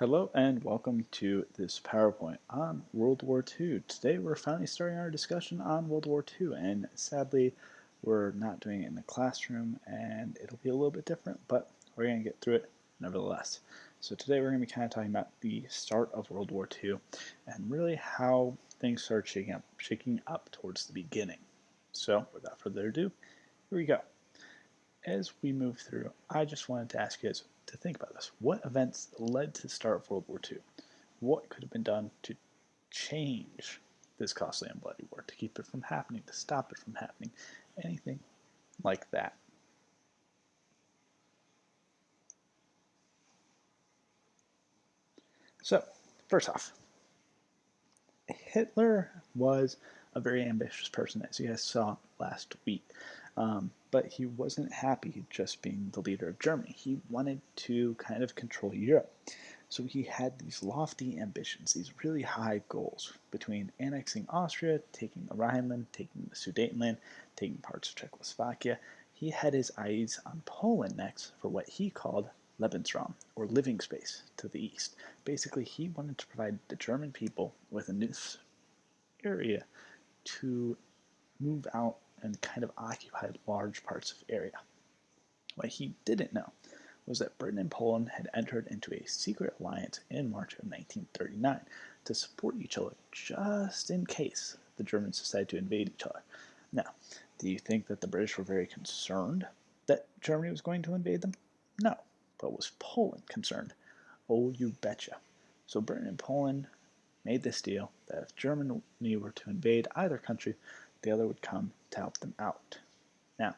Hello and welcome to this PowerPoint on World War II. Today we're finally starting our discussion on World War II, and sadly we're not doing it in the classroom and it'll be a little bit different, but we're going to get through it nevertheless. So today we're going to be kind of talking about the start of World War II and really how things started shaking up towards the beginning. So without further ado, here we go. As we move through, I just wanted to ask you guys to think about this. What events led to the start of World War II? What could have been done to change this costly and bloody war, to keep it from happening, to stop it from happening, anything like that? So, first off, Hitler was a very ambitious person, as you guys saw last week. But he wasn't happy just being the leader of Germany. He wanted to kind of control Europe. So he had these lofty ambitions, these really high goals between annexing Austria, taking the Rhineland, taking the Sudetenland, taking parts of Czechoslovakia. He had his eyes on Poland next for what he called Lebensraum, or living space, to the east. Basically, he wanted to provide the German people with a new area to move out and kind of occupy large parts of area. What he didn't know was that Britain and Poland had entered into a secret alliance in March of 1939 to support each other just in case the Germans decided to invade each other. Now, do you think that the British were very concerned that Germany was going to invade them? No. But was Poland concerned? Oh, you betcha. So Britain and Poland made this deal that if Germany were to invade either country, the other would come to help them out. Now,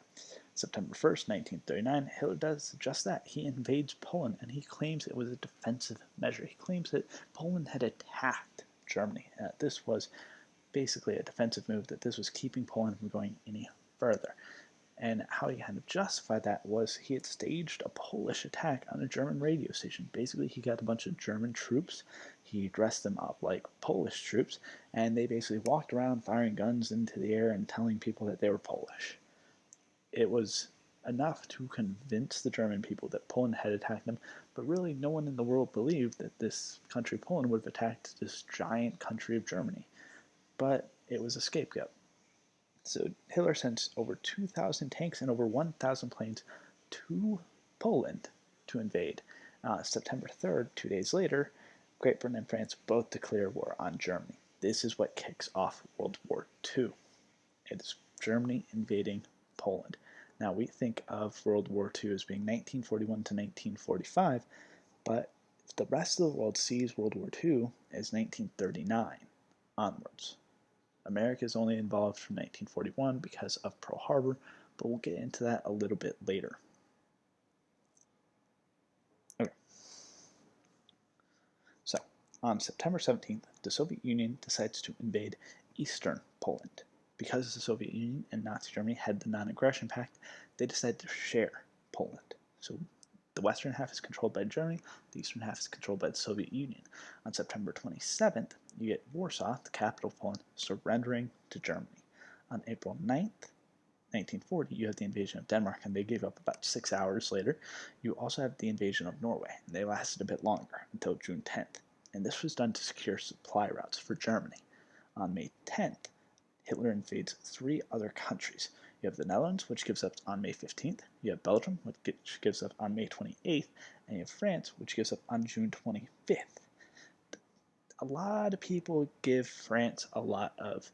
September 1st, 1939, Hitler does just that. He invades Poland, and he claims it was a defensive measure. He claims that Poland had attacked Germany. This was basically a defensive move, that this was keeping Poland from going any further. And how he kind of justified that was he had staged a Polish attack on a German radio station. Basically, he got a bunch of German troops, he dressed them up like Polish troops, and they basically walked around firing guns into the air and telling people that they were Polish. It was enough to convince the German people that Poland had attacked them, but really no one in the world believed that this country, Poland, would have attacked this giant country of Germany. But it was a scapegoat. So Hitler sent over 2,000 tanks and over 1,000 planes to Poland to invade. September 3rd, 2 days later, Great Britain and France both declare war on Germany. This is what kicks off World War II. It is Germany invading Poland. Now, we think of World War II as being 1941 to 1945, but the rest of the world sees World War II as 1939 onwards. America is only involved from 1941 because of Pearl Harbor, but we'll get into that a little bit later. Okay. So, on September 17th, the Soviet Union decides to invade eastern Poland. Because the Soviet Union and Nazi Germany had the non-aggression pact, they decided to share Poland. So the western half is controlled by Germany, the eastern half is controlled by the Soviet Union. On September 27th, you get Warsaw, the capital of Poland, surrendering to Germany. On April 9th, 1940, you have the invasion of Denmark, and they gave up about 6 hours later. You also have the invasion of Norway, and they lasted a bit longer, until June 10th. And this was done to secure supply routes for Germany. On May 10th, Hitler invades 3 other countries. You have the Netherlands, which gives up on May 15th. You have Belgium, which gives up on May 28th. And you have France, which gives up on June 25th. A lot of people give France a lot of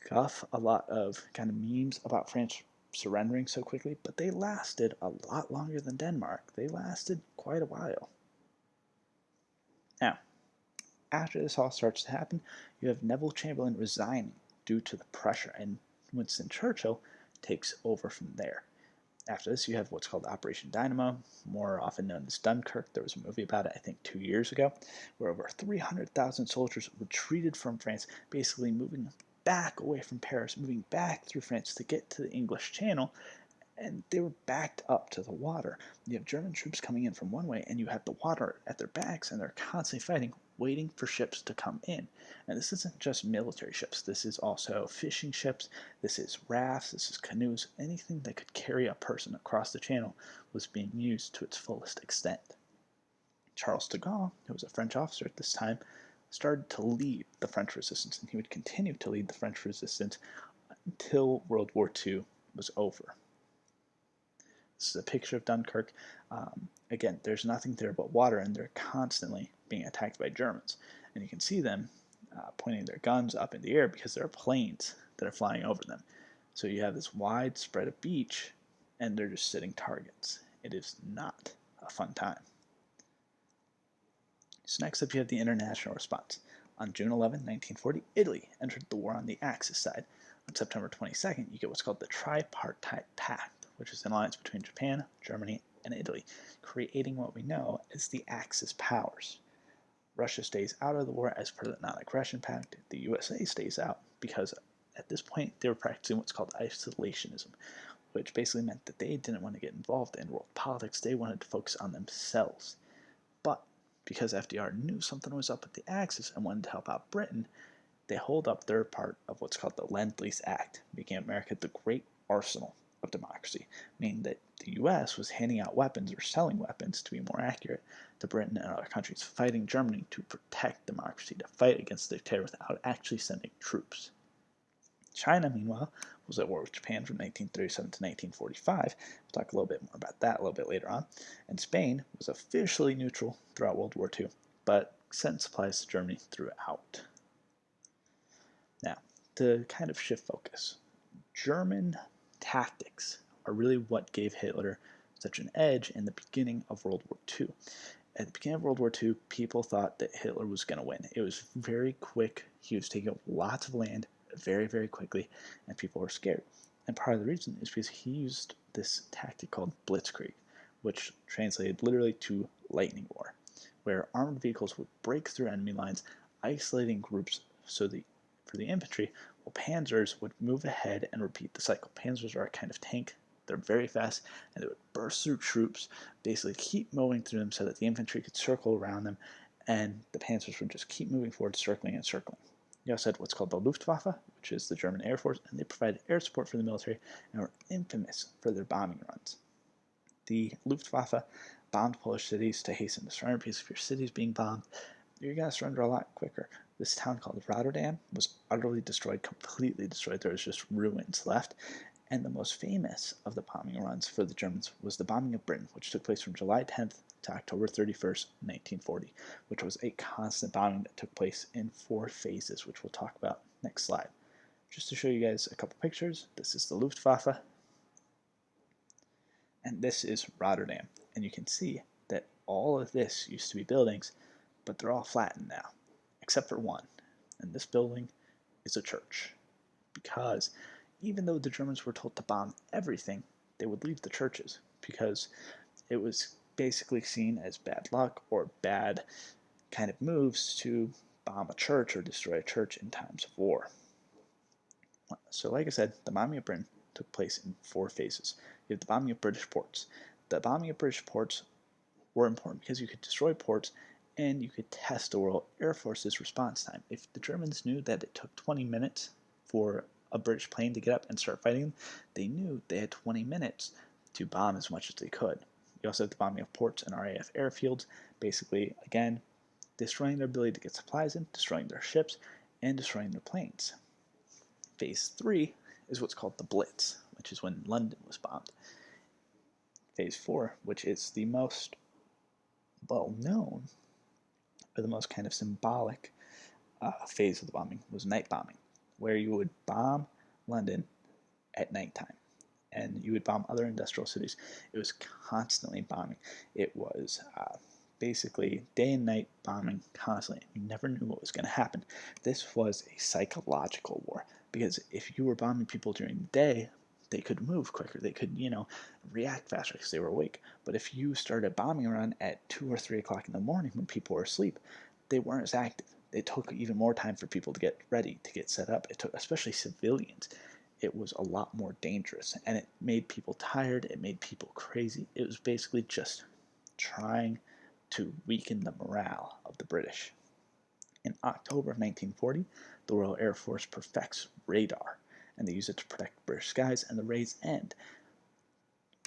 guff, a lot of kind of memes about France surrendering so quickly, but they lasted a lot longer than Denmark. They lasted quite a while. Now, after this all starts to happen, you have Neville Chamberlain resigning due to the pressure, and Winston Churchill takes over from there. After this, you have what's called Operation Dynamo, more often known as Dunkirk. There was a movie about it, I think, 2 years ago, where over 300,000 soldiers retreated from France, basically moving back away from Paris, moving back through France to get to the English Channel, and they were backed up to the water. You have German troops coming in from one way, and you have the water at their backs, and they're constantly fighting, waiting for ships to come in. And this isn't just military ships. This is also fishing ships. This is rafts. This is canoes. Anything that could carry a person across the channel was being used to its fullest extent. Charles de Gaulle, who was a French officer at this time, started to lead the French resistance, and he would continue to lead the French resistance until World War II was over. This is a picture of Dunkirk. Again, there's nothing there but water, and they're constantly being attacked by Germans. And you can see them pointing their guns up in the air because there are planes that are flying over them. So you have this wide spread of beach, and they're just sitting targets. It is not a fun time. So next up you have the international response. On June 11, 1940, Italy entered the war on the Axis side. On September 22nd, you get what's called the Tripartite Pact, which is an alliance between Japan, Germany, and Italy, creating what we know as the Axis powers. Russia stays out of the war as per the Non-Aggression Pact. The USA stays out because at this point they were practicing what's called isolationism, which basically meant that they didn't want to get involved in world politics. They wanted to focus on themselves. But because FDR knew something was up with the Axis and wanted to help out Britain, they hold up their part of what's called the Lend-Lease Act, making America the great arsenal of democracy, meaning that the U.S. was handing out weapons, or selling weapons to be more accurate, to Britain and other countries, fighting Germany to protect democracy, to fight against the terror without actually sending troops. China, meanwhile, was at war with Japan from 1937 to 1945. We'll talk a little bit more about that a little bit later on. And Spain was officially neutral throughout World War II, but sent supplies to Germany throughout. Now, to kind of shift focus, German tactics are really what gave Hitler such an edge in the beginning of World War II. At the beginning of World War II, people thought that Hitler was going to win. It was very quick. He was taking up lots of land very, very quickly, and people were scared. And part of the reason is because he used this tactic called blitzkrieg, which translated literally to lightning war, where armored vehicles would break through enemy lines, isolating groups for the infantry, while panzers would move ahead and repeat the cycle. Panzers are a kind of tank. They're very fast, and they would burst through troops, basically keep moving through them so that the infantry could circle around them, and the panzers would just keep moving forward, circling and circling. You also had what's called the Luftwaffe, which is the German Air Force, and they provided air support for the military and were infamous for their bombing runs. The Luftwaffe bombed Polish cities to hasten the surrender, because if your city is being bombed, you're going to surrender a lot quicker. This town called Rotterdam was utterly destroyed, completely destroyed. There was just ruins left. And the most famous of the bombing runs for the Germans was the bombing of Britain, which took place from July 10th to October 31st, 1940, which was a constant bombing that took place in 4 phases, which we'll talk about next slide. Just to show you guys a couple pictures, this is the Luftwaffe, and this is Rotterdam. And you can see that all of this used to be buildings, but they're all flattened now, except for one. And this building is a church, because even though the Germans were told to bomb everything, they would leave the churches, because it was basically seen as bad luck or bad kind of moves to bomb a church or destroy a church in times of war. So like I said, the bombing of Britain took place in 4 phases. You have the bombing of British ports. The bombing of British ports were important because you could destroy ports and you could test the Royal Air Force's response time. If the Germans knew that it took 20 minutes for a British plane to get up and start fighting, they knew they had 20 minutes to bomb as much as they could. You also have the bombing of ports and RAF airfields, basically, again, destroying their ability to get supplies in, destroying their ships, and destroying their planes. Phase 3 is what's called the Blitz, which is when London was bombed. Phase 4, which is the most well-known, or the most kind of symbolic phase of the bombing, was night bombing, where you would bomb London at nighttime, and you would bomb other industrial cities. It was constantly bombing. It was basically day and night bombing constantly. You never knew what was going to happen. This was a psychological war, because if you were bombing people during the day, they could move quicker. They could, react faster because they were awake. But if you started bombing around at 2 or 3 o'clock in the morning when people were asleep, they weren't as active. It took even more time for people to get ready, to get set up. It took, especially civilians, it was a lot more dangerous, and it made people tired. It made people crazy. It was basically just trying to weaken the morale of the British. In October of 1940, the Royal Air Force perfects radar, and they use it to protect British skies, and the raids end.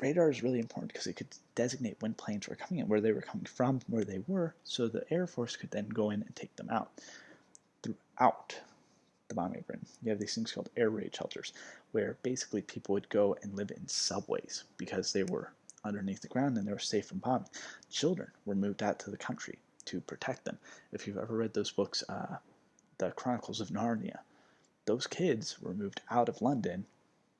radar is really important because it could designate when planes were coming in, where they were coming from, where they were, so the Air Force could then go in and take them out. Throughout the bombing of Britain, you have these things called air raid shelters, where basically people would go and live in subways because they were underneath the ground and they were safe from bombing. Children were moved out to the country to protect them. If you've ever read those books, the Chronicles of Narnia, those kids were moved out of London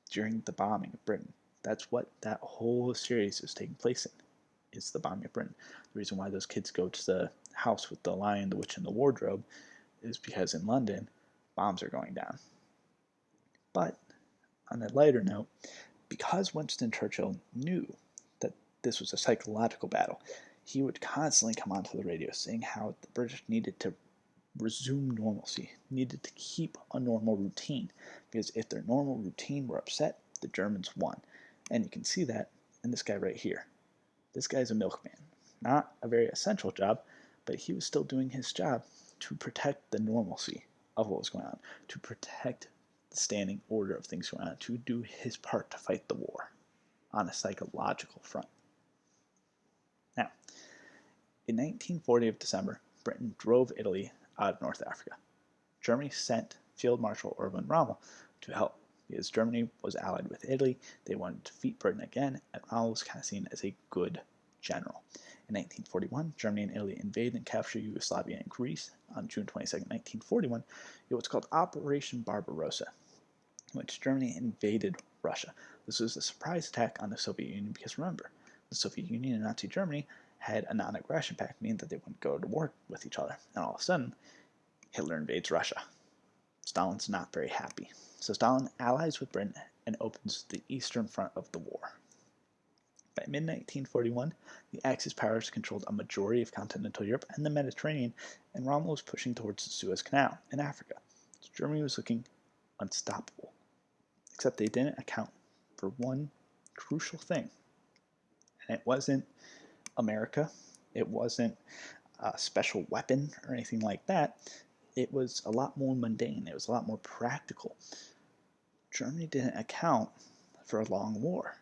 during the bombing of Britain. That's what that whole series is taking place in. It's the bombing of Britain. The reason why those kids go to the house with the lion, the witch, and the wardrobe is because in London, bombs are going down. But on a lighter note, because Winston Churchill knew that this was a psychological battle, he would constantly come onto the radio saying how the British needed to resume normalcy, needed to keep a normal routine, because if their normal routine were upset, the Germans won. And you can see that in this guy right here. This guy's a milkman. Not a very essential job, but he was still doing his job to protect the normalcy of what was going on, to protect the standing order of things going on, to do his part to fight the war on a psychological front. Now, in 1940 of December, Britain drove Italy out of North Africa. Germany sent Field Marshal Erwin Rommel to help because Germany was allied with Italy. They wanted to defeat Britain again, and Rommel was kind of seen as a good general. In 1941, Germany and Italy invaded and captured Yugoslavia and Greece. On June 22, 1941, it was called Operation Barbarossa, in which Germany invaded Russia. This was a surprise attack on the Soviet Union because remember, the Soviet Union and Nazi Germany had a non-aggression pact, meaning that they wouldn't go to war with each other. And all of a sudden, Hitler invades Russia. Stalin's not very happy. So Stalin allies with Britain and opens the eastern front of the war. By mid-1941, the Axis powers controlled a majority of continental Europe and the Mediterranean, and Rommel was pushing towards the Suez Canal in Africa. So Germany was looking unstoppable. Except they didn't account for one crucial thing. And it wasn't America. It wasn't a special weapon or anything like that. It was a lot more mundane. It was a lot more practical. Germany didn't account for a long war.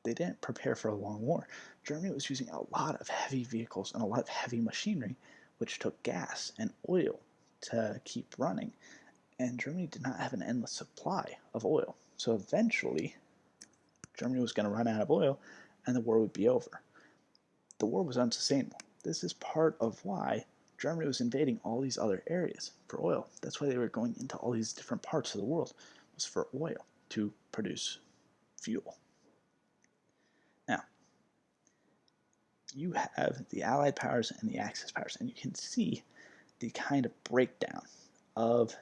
They didn't prepare for a long war. Germany was using a lot of heavy vehicles and a lot of heavy machinery, which took gas and oil to keep running. And Germany did not have an endless supply of oil. So eventually, Germany was going to run out of oil and the war would be over. The war was unsustainable. This is part of why Germany was invading all these other areas for oil. That's why they were going into all these different parts of the world, was for oil to produce fuel. Now, you have the Allied powers and the Axis powers, and you can see the kind of breakdown of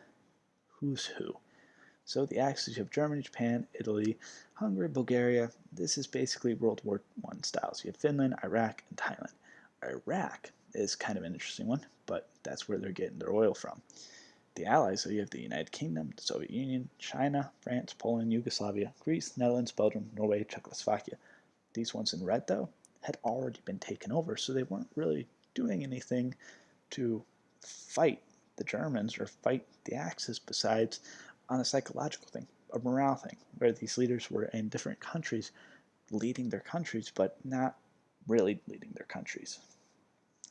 who's who. So the Axis, you have Germany, Japan, Italy, Hungary, Bulgaria. This is basically World War I styles. You have Finland, Iraq, and Thailand. Iraq is kind of an interesting one, but that's where they're getting their oil from. The Allies, so you have the United Kingdom, the Soviet Union, China, France, Poland, Yugoslavia, Greece, Netherlands, Belgium, Norway, Czechoslovakia. These ones in red, though, had already been taken over, so they weren't really doing anything to fight the Germans or fight the Axis besides on a psychological thing, a morale thing, where these leaders were in different countries leading their countries, but not really leading their countries.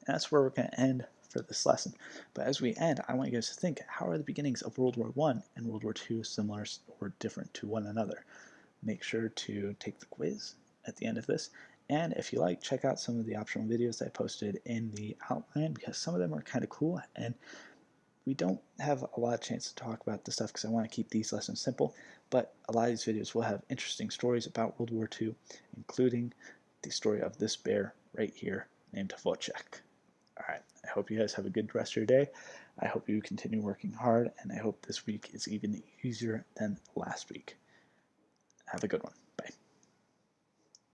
And that's where we're going to end for this lesson. But as we end, I want you guys to think, how are the beginnings of World War I and World War II similar or different to one another? Make sure to take the quiz at the end of this. And if you like, check out some of the optional videos I posted in the outline because some of them are kind of cool. And we don't have a lot of chance to talk about this stuff because I want to keep these lessons simple. But a lot of these videos will have interesting stories about World War II, including the story of this bear right here named Wojciech. All right, I hope you guys have a good rest of your day. I hope you continue working hard, and I hope this week is even easier than last week. Have a good one.